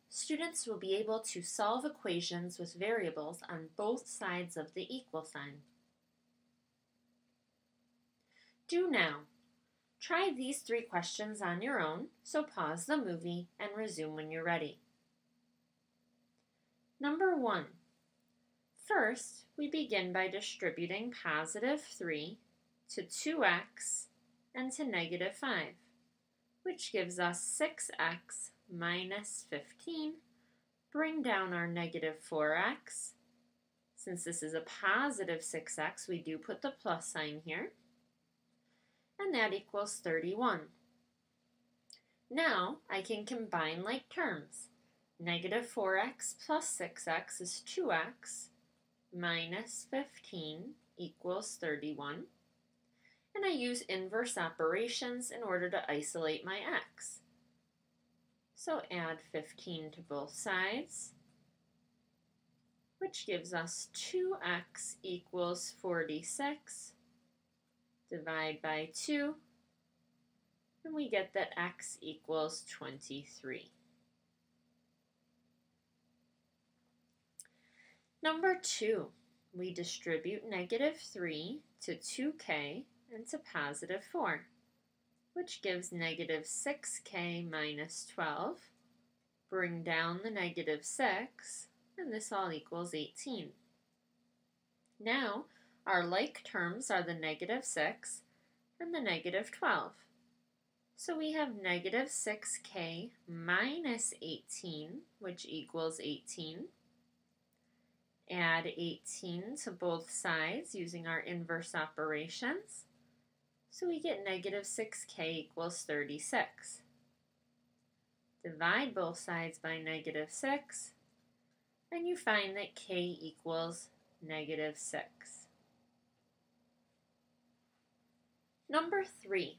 students will be able to solve equations with variables on both sides of the equal sign. Do now. Try these 3 questions on your own, so pause the movie and resume when you're ready. Number 1. First, we begin by distributing positive 3 to 2x and to negative 5, which gives us 6x minus 15. Bring down our negative 4x. Since this is a positive 6x, we do put the plus sign here. And that equals 31. Now I can combine like terms. Negative 4x plus 6x is 2x minus 15 equals 31. And I use inverse operations in order to isolate my x. So add 15 to both sides, which gives us 2x equals 46. Divide by 2, and we get that x equals 23. Number 2, we distribute negative 3 to 2k and to positive 4, which gives negative 6k minus 12. Bring down the negative 6, and this all equals 18. Now, our like terms are the negative 6 and the negative 12. So we have negative 6k minus 18, which equals 18. Add 18 to both sides using our inverse operations. So we get negative 6k equals 36. Divide both sides by negative 6, and you find that k equals negative 6. Number 3,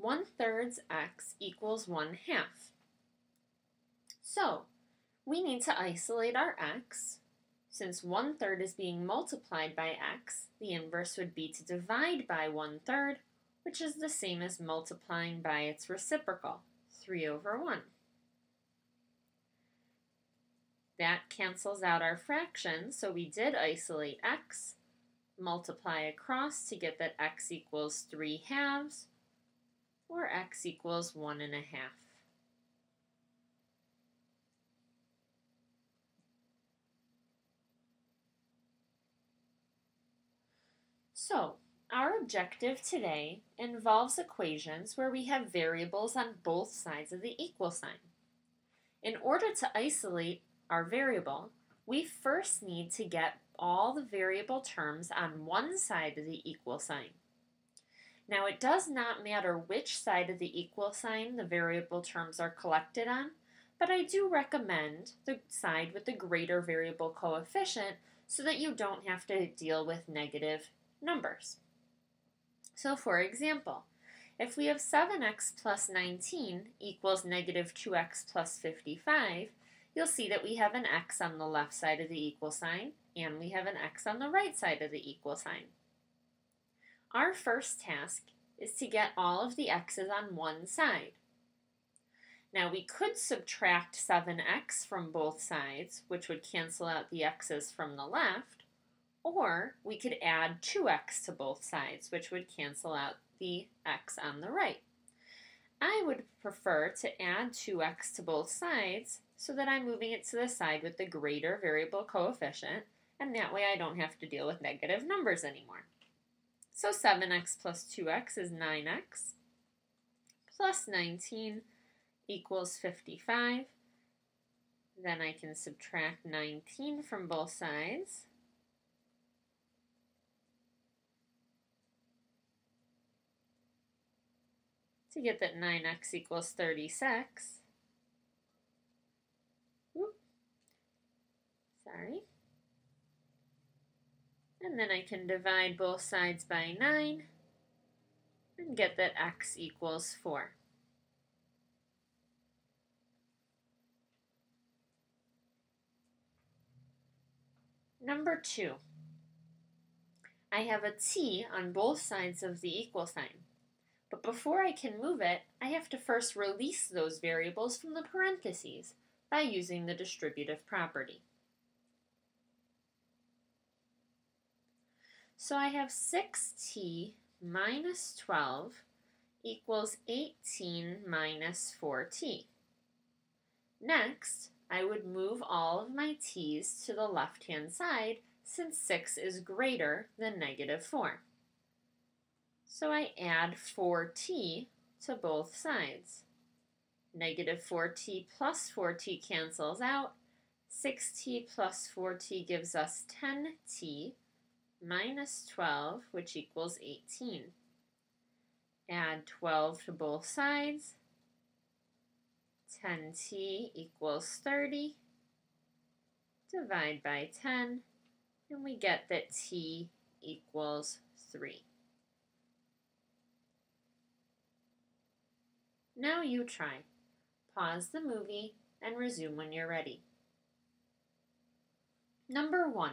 1/3 x equals 1/2. So, we need to isolate our x. Since 1/3 is being multiplied by x, the inverse would be to divide by 1/3, which is the same as multiplying by its reciprocal, 3/1. That cancels out our fraction, so we did isolate x. Multiply across to get that x equals 3/2, or x equals 1/2. So, our objective today involves equations where we have variables on both sides of the equal sign. In order to isolate our variable, we first need to get all the variable terms on one side of the equal sign. Now it does not matter which side of the equal sign the variable terms are collected on, but I do recommend the side with the greater variable coefficient so that you don't have to deal with negative numbers. So for example, if we have 7x plus 19 equals negative 2x plus 55, you'll see that we have an x on the left side of the equal sign, and we have an x on the right side of the equal sign. Our first task is to get all of the x's on one side. Now we could subtract 7x from both sides, which would cancel out the x's from the left, or we could add 2x to both sides, which would cancel out the x on the right. I would prefer to add 2x to both sides so that I'm moving it to the side with the greater variable coefficient, and that way I don't have to deal with negative numbers anymore. So 7x plus 2x is 9x, plus 19 equals 55. Then I can subtract 19 from both sides. To get that 9x equals 36. Sorry. And then I can divide both sides by 9 and get that x equals 4. Number 2. I have a t on both sides of the equal sign. But before I can move it, I have to first release those variables from the parentheses. by using the distributive property. So I have 6t minus 12 equals 18 minus 4t. Next, I would move all of my t's to the left-hand side since 6 is greater than negative 4. So I add 4t to both sides. Negative 4t plus 4t cancels out. 6t plus 4t gives us 10t minus 12, which equals 18. Add 12 to both sides. 10t equals 30. Divide by 10, and we get that t equals 3. Now you try. Pause the movie and resume when you're ready. Number 1.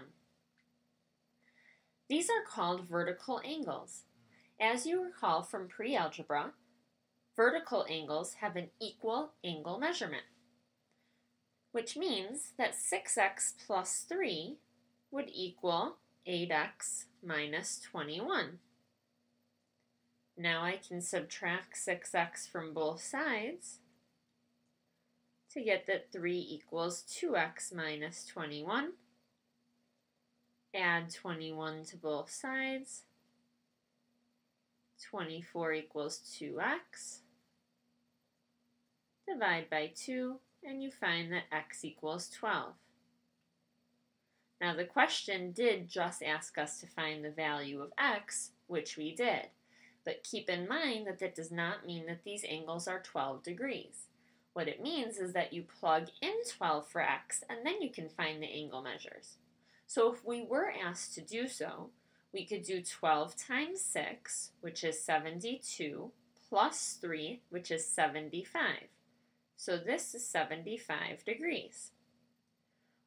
These are called vertical angles. As you recall from pre-algebra, vertical angles have an equal angle measurement, which means that 6x plus 3 would equal 8x minus 21. Now I can subtract 6x from both sides to get that 3 equals 2x minus 21. Add 21 to both sides. 24 equals 2x. Divide by 2, and you find that x equals 12. Now the question did just ask us to find the value of x, which we did. But keep in mind that that does not mean that these angles are 12 degrees. What it means is that you plug in 12 for x, and then you can find the angle measures. So if we were asked to do so, we could do 12 times 6, which is 72, plus 3, which is 75. So this is 75 degrees.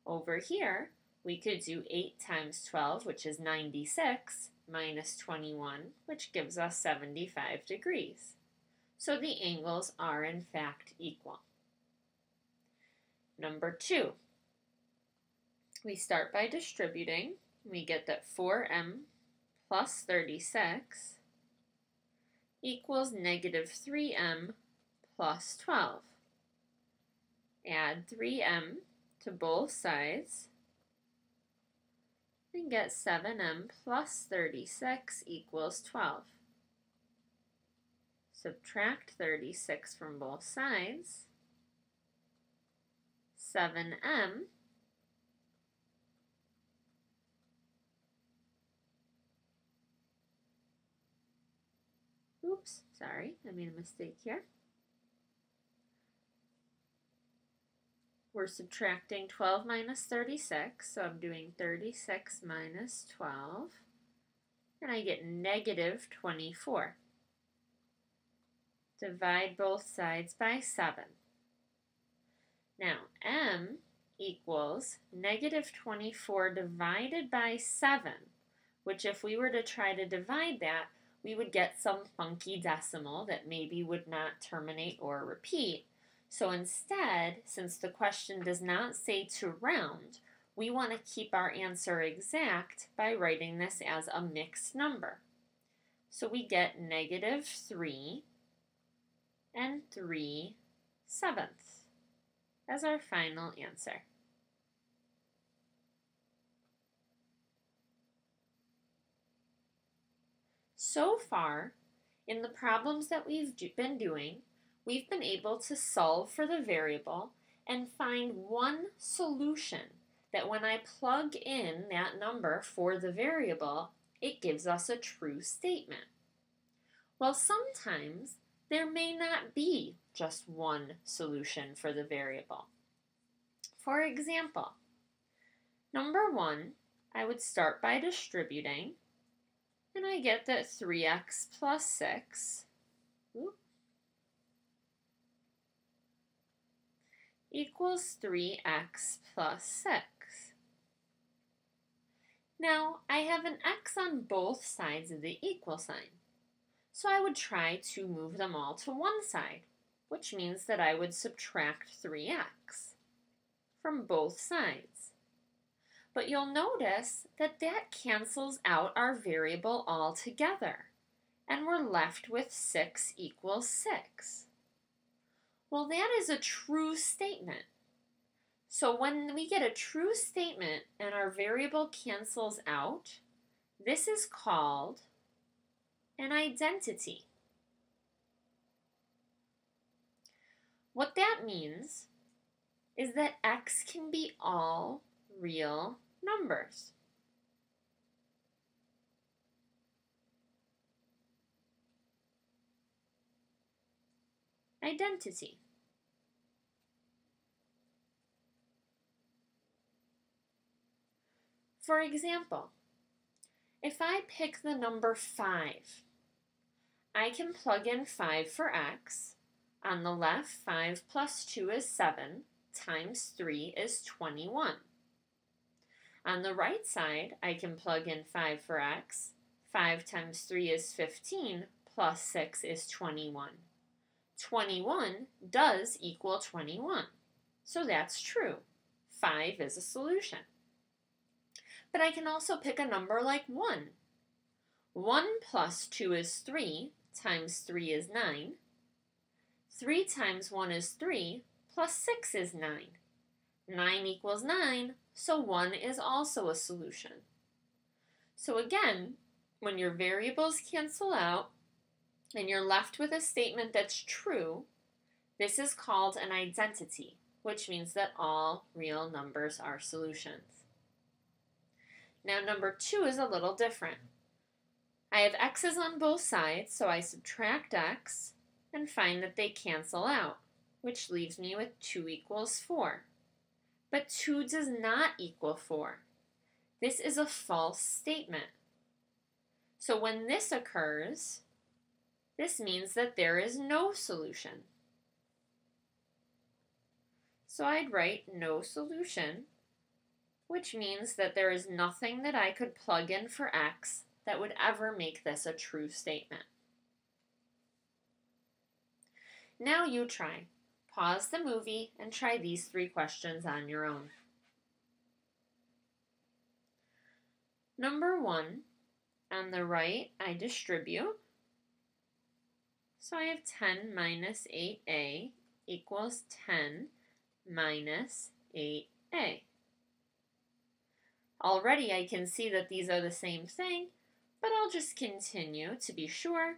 Over here, we could do 8 times 12, which is 96, minus 21, which gives us 75 degrees. So the angles are in fact equal. Number 2. We start by distributing. We get that 4m plus 36 equals negative 3m plus 12. Add 3m to both sides and get 7m plus 36 equals 12. Subtract 36 from both sides. 7m Oops, sorry, I made a mistake here. We're subtracting 12 minus 36, so I'm doing 36 minus 12, and I get negative 24. Divide both sides by 7. Now, m equals negative 24 divided by 7, which if we were to try to divide that, we would get some funky decimal that maybe would not terminate or repeat. So instead, since the question does not say to round, we want to keep our answer exact by writing this as a mixed number. So we get negative 3 and 3/7 as our final answer. So far, in the problems that we've been doing, we've been able to solve for the variable and find one solution that when I plug in that number for the variable, it gives us a true statement. Well, sometimes there may not be just one solution for the variable. For example, number 1, I would start by distributing, and I get that 3x plus 6 equals 3x plus 6. Now, I have an x on both sides of the equal sign, so I would try to move them all to one side, which means that I would subtract 3x. from both sides. But you'll notice that that cancels out our variable altogether, and we're left with 6 equals 6. Well, that is a true statement. So when we get a true statement and our variable cancels out, this is called an identity. What that means is that x can be all real numbers. Identity. For example, if I pick the number 5, I can plug in 5 for x. On the left, 5 plus 2 is 7, times 3 is 21. On the right side, I can plug in 5 for x. 5 times 3 is 15, plus 6 is 21. 21 does equal 21, so that's true. 5 is a solution. But I can also pick a number like 1. 1 plus 2 is 3, times 3 is 9. 3 times 1 is 3, plus 6 is 9. 9 equals 9, so 1 is also a solution. So again, when your variables cancel out and you're left with a statement that's true, this is called an identity, which means that all real numbers are solutions. Now number 2 is a little different. I have x's on both sides, so I subtract x and find that they cancel out, which leaves me with 2 equals 4. But 2 does not equal 4. This is a false statement. So when this occurs, this means that there is no solution. So I'd write no solution, which means that there is nothing that I could plug in for x that would ever make this a true statement. Now you try. Pause the movie and try these 3 questions on your own. Number 1, on the right, I distribute. So I have 10 minus 8a equals 10 minus 8a. Already I can see that these are the same thing, but I'll just continue to be sure.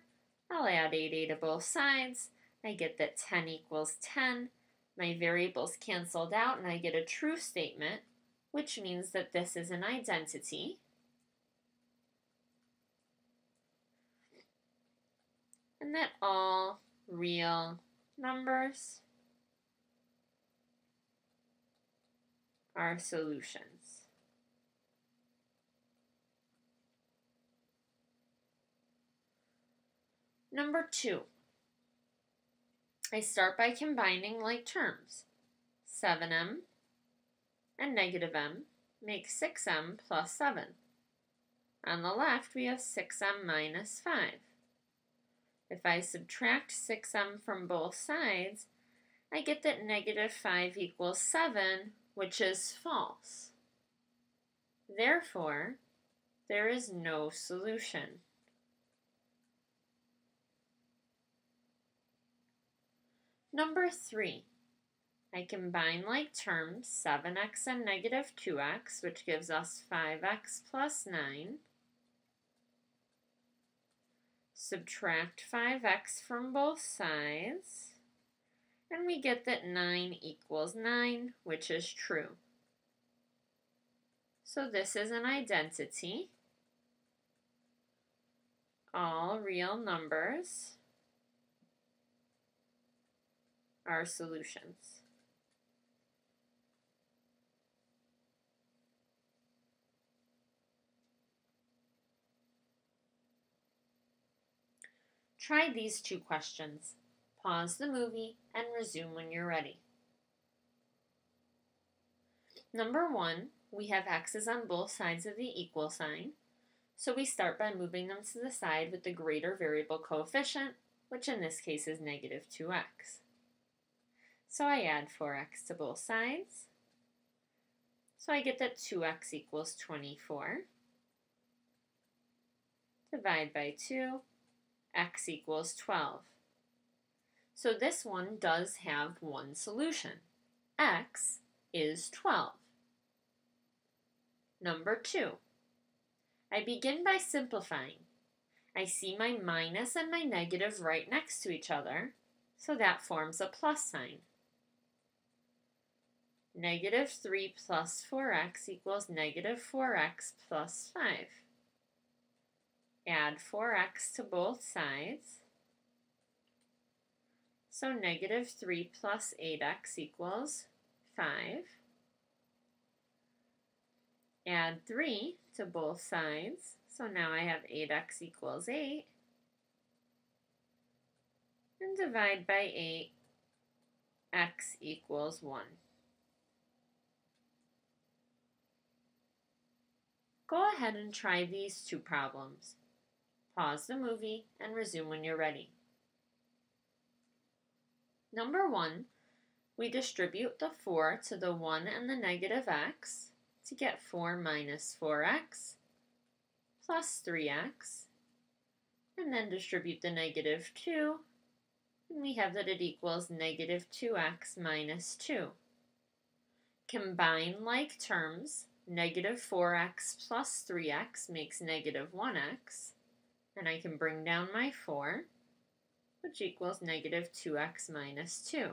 I'll add 8a to both sides. I get that 10 equals 10. My variables canceled out and I get a true statement, which means that this is an identity. And that all real numbers are solutions. Number 2. I start by combining like terms. 7m and negative m make 6m plus 7. On the left, we have 6m minus 5. If I subtract 6m from both sides, I get that negative 5 equals 7, which is false. Therefore, there is no solution. Number 3, I combine like terms 7x and negative 2x, which gives us 5x plus 9. Subtract 5x from both sides, and we get that 9 equals 9, which is true. So this is an identity. All real numbers are solutions. Try these 2 questions. Pause the movie and resume when you're ready. Number 1, we have x's on both sides of the equal sign, so we start by moving them to the side with the greater variable coefficient, which in this case is negative 2x. So I add 4x to both sides. So I get that 2x equals 24. Divide by 2, x equals 12. So this one does have one solution. X is 12. Number 2. I begin by simplifying. I see my minus and my negative right next to each other, so that forms a plus sign. Negative 3 plus 4x equals negative 4x plus 5. Add 4x to both sides. So negative 3 plus 8x equals 5. Add 3 to both sides. So now I have 8x equals 8. And divide by 8, x equals 1. Go ahead and try these two problems. Pause the movie and resume when you're ready. Number 1, we distribute the 4 to the 1 and the negative x to get 4 minus 4x plus 3x, and then distribute the negative 2, and we have that it equals negative 2x minus 2. Combine like terms, negative 4x plus 3x makes negative 1x, and I can bring down my 4, which equals negative 2x minus 2.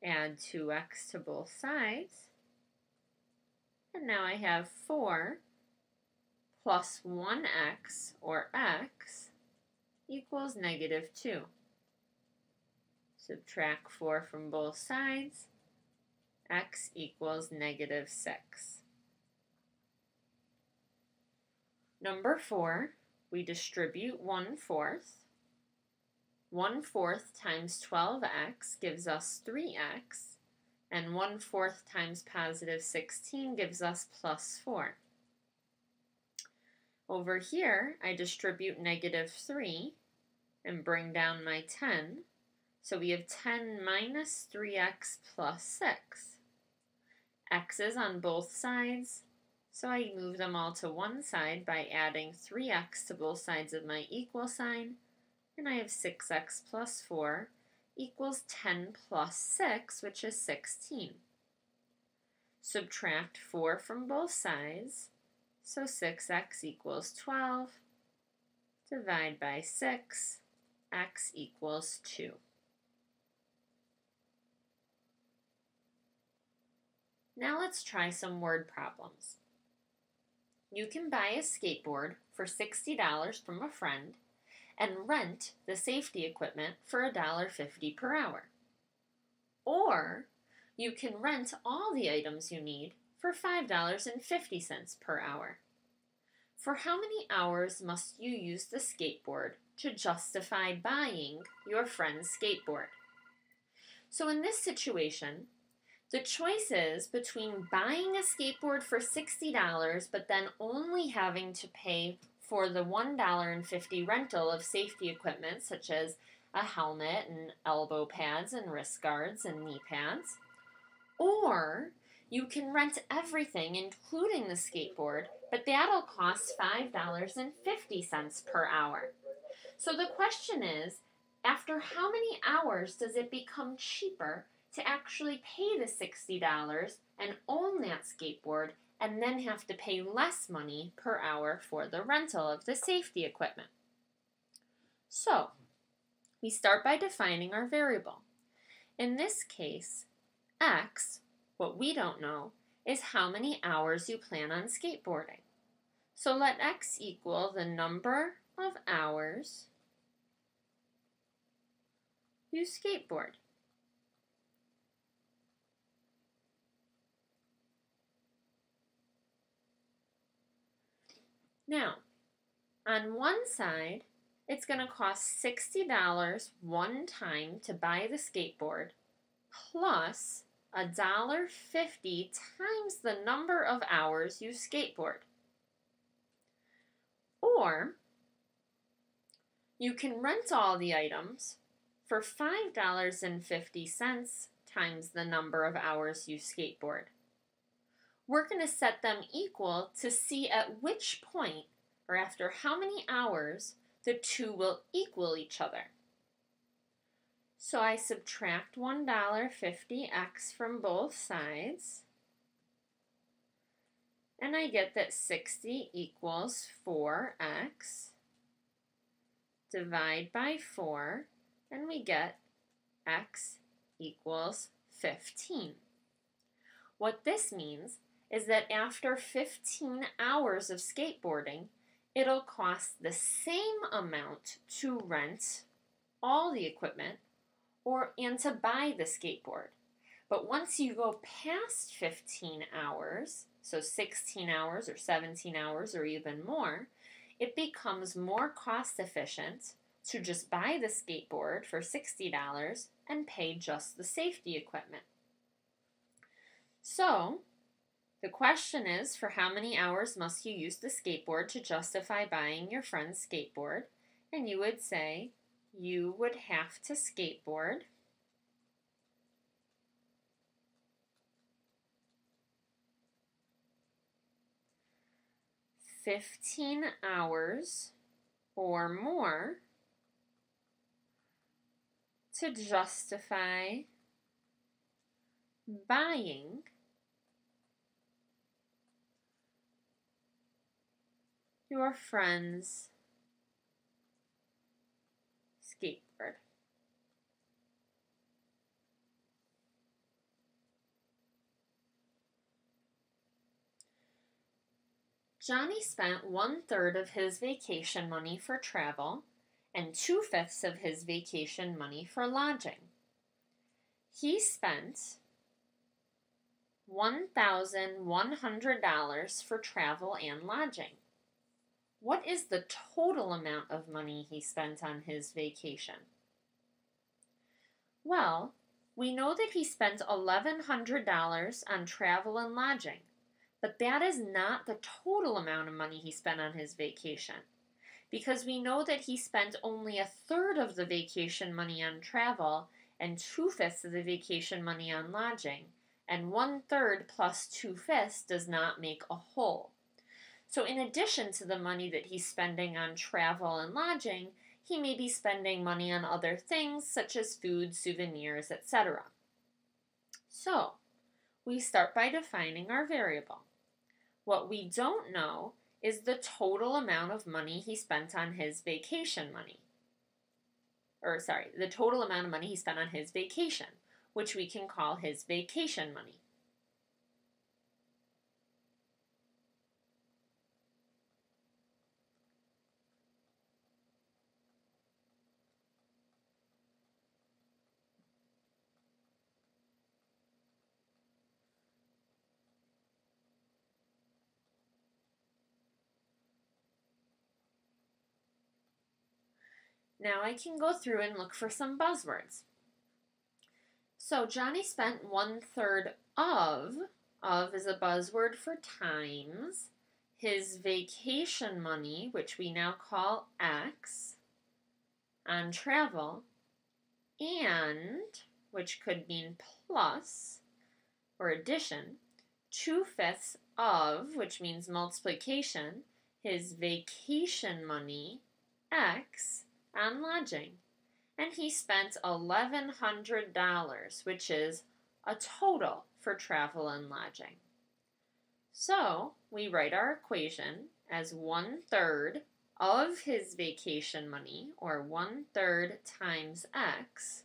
Add 2x to both sides, and now I have 4 plus 1x, or x, equals negative 2. Subtract 4 from both sides, x equals negative 6. Number 4, we distribute 1/4. 1/4 times 12x gives us 3x, and 1/4 times positive 16 gives us plus 4. Over here, I distribute negative 3 and bring down my 10, so we have 10 minus 3x plus 6. X's on both sides, so I move them all to one side by adding 3x to both sides of my equal sign, and I have 6x plus 4 equals 10 plus 6, which is 16. Subtract 4 from both sides, so 6x equals 12. Divide by 6, x equals 2. Now let's try some word problems. You can buy a skateboard for $60 from a friend and rent the safety equipment for $1.50 per hour. Or you can rent all the items you need for $5.50 per hour. For how many hours must you use the skateboard to justify buying your friend's skateboard? So in this situation, the choice is between buying a skateboard for $60 but then only having to pay for the $1.50 rental of safety equipment such as a helmet and elbow pads and wrist guards and knee pads, or you can rent everything including the skateboard, but that'll cost $5.50 per hour. So the question is, after how many hours does it become cheaper to actually pay the $60 and own that skateboard and then have to pay less money per hour for the rental of the safety equipment? So, we start by defining our variable. In this case, x, what we don't know, is how many hours you plan on skateboarding. So let x equal the number of hours you skateboard. Now, on one side, it's going to cost $60 one time to buy the skateboard, plus $1.50 times the number of hours you skateboard. Or, you can rent all the items for $5.50 times the number of hours you skateboard. we're going to set them equal to see at which point, or after how many hours, the two will equal each other. So I subtract $1.50x from both sides, and I get that 60 equals 4x. Divide by 4, and we get x equals 15. What this means is that after 15 hours of skateboarding, it'll cost the same amount to rent all the equipment and to buy the skateboard. But once you go past 15 hours, so 16 hours or 17 hours or even more, it becomes more cost efficient to just buy the skateboard for $60 and pay just the safety equipment. So, the question is, for how many hours must you use the skateboard to justify buying your friend's skateboard? And you would say you would have to skateboard 15 hours or more to justify buying your friend's skateboard. Johnny spent 1/3 of his vacation money for travel and 2/5 of his vacation money for lodging. He spent $1,100 for travel and lodging. What is the total amount of money he spent on his vacation? Well, we know that he spent $1,100 on travel and lodging, but that is not the total amount of money he spent on his vacation, because we know that he spent only 1/3 of the vacation money on travel and 2/5 of the vacation money on lodging, and 1/3 plus 2/5 does not make a whole. So in addition to the money that he's spending on travel and lodging, he may be spending money on other things such as food, souvenirs, etc. So we start by defining our variable. What we don't know is the total amount of money he spent on his vacation money. The total amount of money he spent on his vacation, which we can call his vacation money. Now I can go through and look for some buzzwords. So Johnny spent 1/3 of is a buzzword for times, his vacation money, which we now call X, on travel, and, which could mean plus or addition, 2/5 of, which means multiplication, his vacation money, X, on lodging. And he spent $1,100, which is a total for travel and lodging. So we write our equation as 1/3 of his vacation money, or 1/3 times X,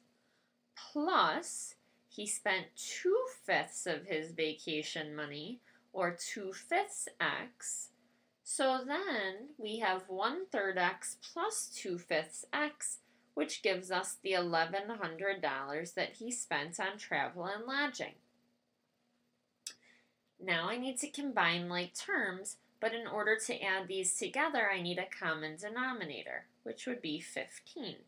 plus he spent 2/5 of his vacation money, or 2/5 X. So then we have 1/3 X plus 2/5 X, which gives us the $1,100 that he spent on travel and lodging. Now I need to combine like terms, but in order to add these together, I need a common denominator, which would be 15.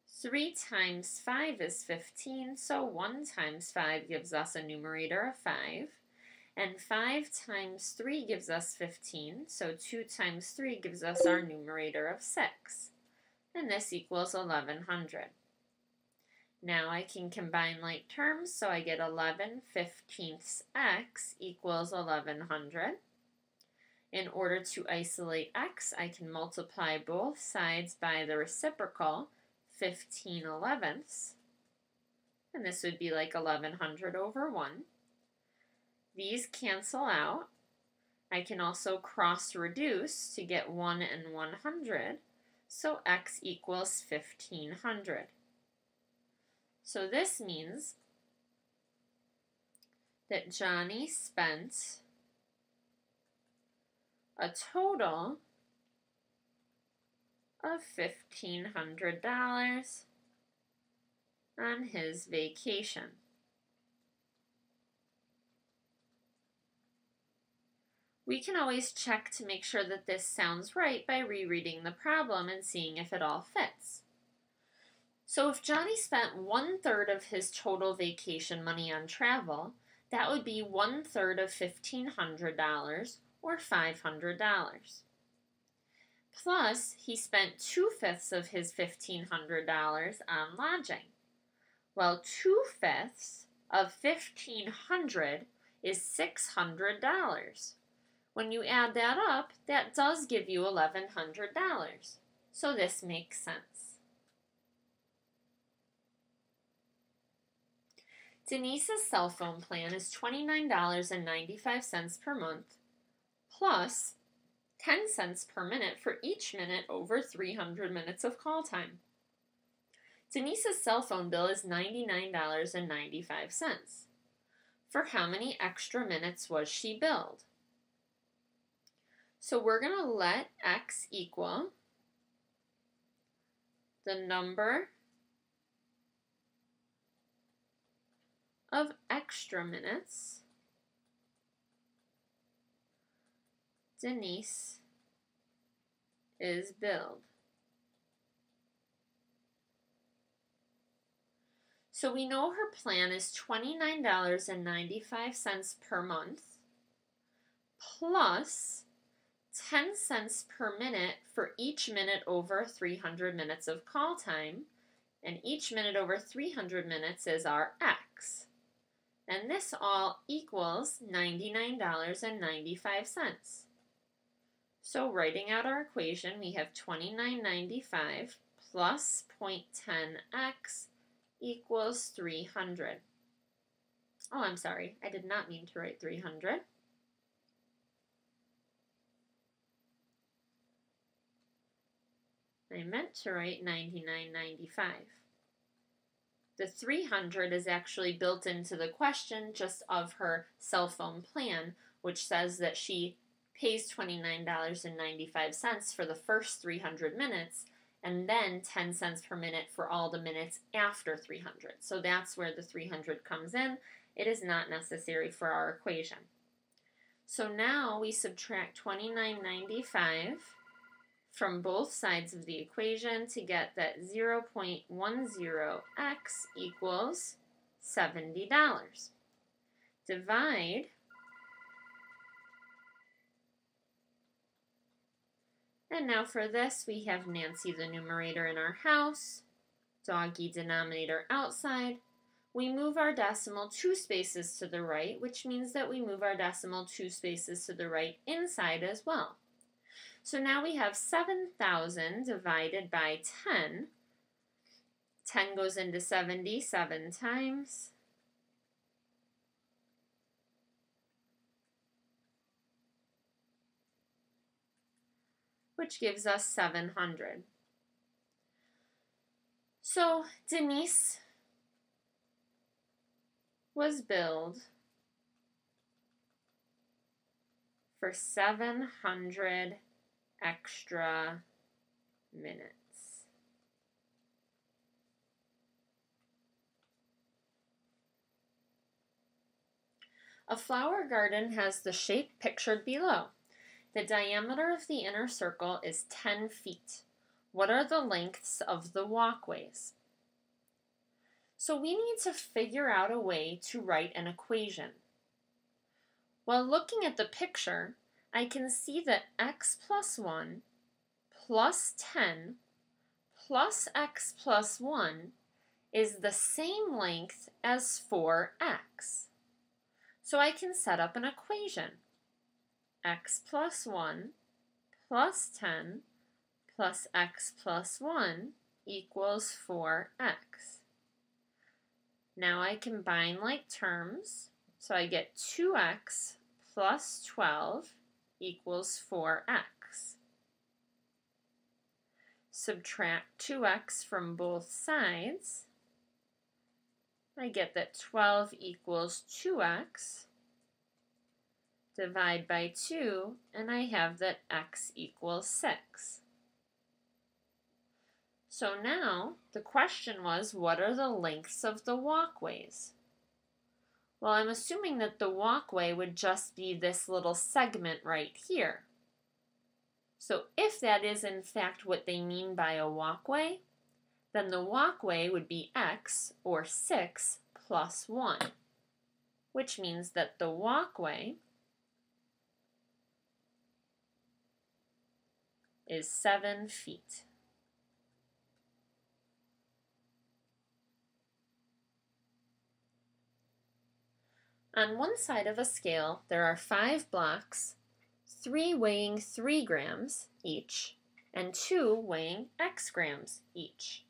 3 times 5 is 15, so 1 times 5 gives us a numerator of 5. And 5 times 3 gives us 15, so 2 times 3 gives us our numerator of 6. And this equals 1,100. Now I can combine like terms, so I get 11/15 x equals 1100. In order to isolate x, I can multiply both sides by the reciprocal, 15/11, and this would be like 1100 over 1. These cancel out. I can also cross-reduce to get 1 and 100, so x equals 1500. So this means that Johnny spent a total of $1,500 on his vacation. We can always check to make sure that this sounds right by rereading the problem and seeing if it all fits. So if Johnny spent 1/3 of his total vacation money on travel, that would be 1/3 of $1,500 or $500. Plus, he spent 2/5 of his $1,500 on lodging. Well, 2/5 of $1,500 is $600. When you add that up, that does give you $1,100. So this makes sense. Denise's cell phone plan is $29.95 per month plus 10 cents per minute for each minute over 300 minutes of call time. Denise's cell phone bill is $99.95. For how many extra minutes was she billed? So we're going to let x equal the number of extra minutes Denise is billed. So we know her plan is $29.95 per month plus 10 cents per minute for each minute over 300 minutes of call time, and each minute over 300 minutes is our x. And this all equals $99.95. So writing out our equation, we have $29.95 plus 0.10x equals 300. Oh, I'm sorry, I did not mean to write 300. I meant to write $99.95. The 300 is actually built into the question just of her cell phone plan, which says that she pays $29.95 for the first 300 minutes and then 10 cents per minute for all the minutes after 300. So that's where the 300 comes in. It is not necessary for our equation. So now we subtract $29.95 from both sides of the equation to get that 0.10x equals $70. Divide and now for this we have Nancy the numerator in our house, doggy denominator outside. We move our decimal 2 spaces to the right, which means that we move our decimal 2 spaces to the right inside as well. So now we have 7,000 divided by 10. 10 goes into 70 7 times. Which gives us 700. So Denise was billed for 700 extra minutes. A flower garden has the shape pictured below. The diameter of the inner circle is 10 feet. What are the lengths of the walkways? So we need to figure out a way to write an equation. While looking at the picture, I can see that x plus 1 plus 10 plus x plus 1 is the same length as 4x. So I can set up an equation. X plus 1 plus 10 plus x plus 1 equals 4x. Now I combine like terms, so I get 2x plus 12 equals 4x. Subtract 2x from both sides. I get that 12 equals 2x. Divide by 2, and I have that x equals 6. So now, the question was, what are the lengths of the walkways? Well, I'm assuming that the walkway would just be this little segment right here. So if that is in fact what they mean by a walkway, then the walkway would be x, or 6, plus 1, which means that the walkway is 7 feet. On one side of a scale, there are 5 blocks, 3 weighing 3 grams each, and 2 weighing x grams each.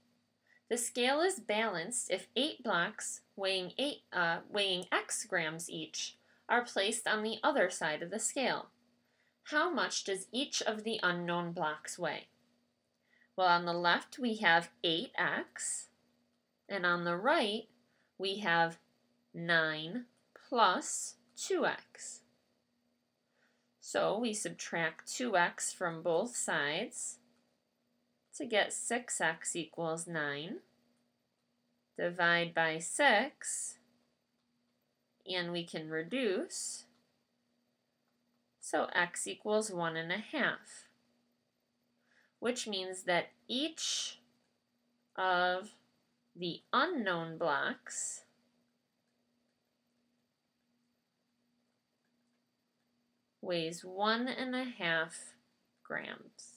The scale is balanced if 8 blocks weighing x grams each are placed on the other side of the scale. How much does each of the unknown blocks weigh? Well, on the left we have 8x, and on the right we have 9 plus 2x. So we subtract 2x from both sides to get 6x equals 9. Divide by 6, and we can reduce. So x equals 1.5, which means that each of the unknown blocks weighs 1.5 grams.